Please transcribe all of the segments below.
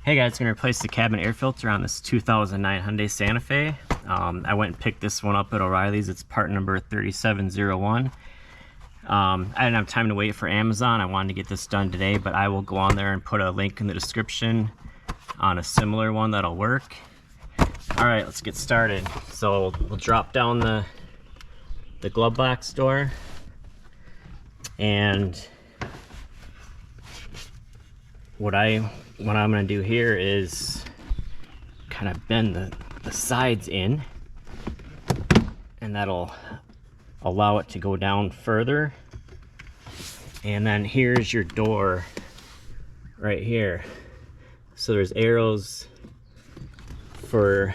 Hey guys, going to replace the cabin air filter on this 2009 Hyundai Santa Fe. I went and picked this one up at O'Reilly's. It's part number 3701. I didn't have time to wait for Amazon. I wanted to get this done today, but I will go on there and put a link in the description on a similar one that'll work. Alright, let's get started. So we'll drop down the glove box door, and what I'm going to do here is kind of bend the sides in, and that'll allow it to go down further. And then here's your door right here. So there's arrows for,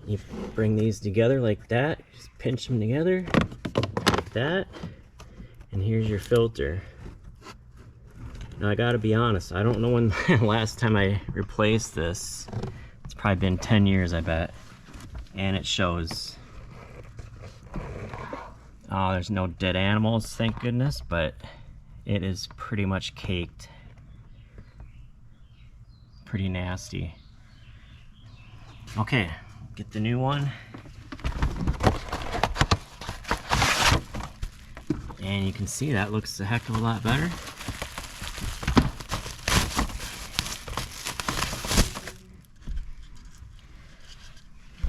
you bring these together like that, just pinch them together like that, and here's your filter. Now I gotta be honest, I don't know when the last time I replaced this. It's probably been 10 years, I bet. And it shows. Oh, there's no dead animals, thank goodness, but it is pretty much caked. Pretty nasty. Okay, get the new one. And you can see that looks a heck of a lot better.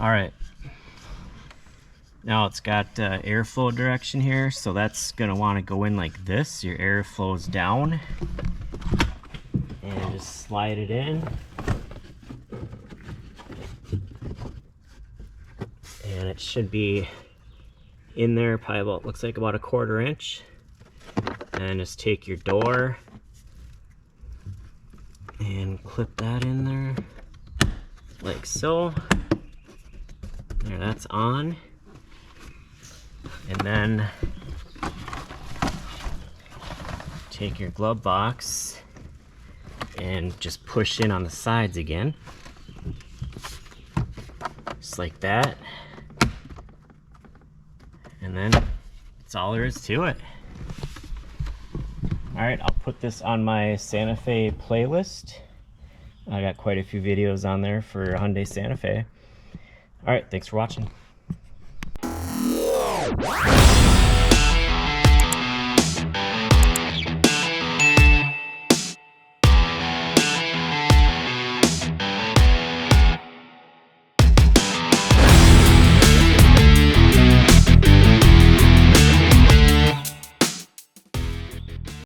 Alright, now it's got airflow direction here, so that's going to want to go in like this. Your air flows down, and just slide it in, and it should be in there probably about, looks like about 1/4 inch. And just take your door and clip that in there like so. There, that's on. And then take your glove box and just push in on the sides again, just like that. And then that's all there is to it. Alright, I'll put this on my Santa Fe playlist. I got quite a few videos on there for Hyundai Santa Fe. Alright, thanks for watching.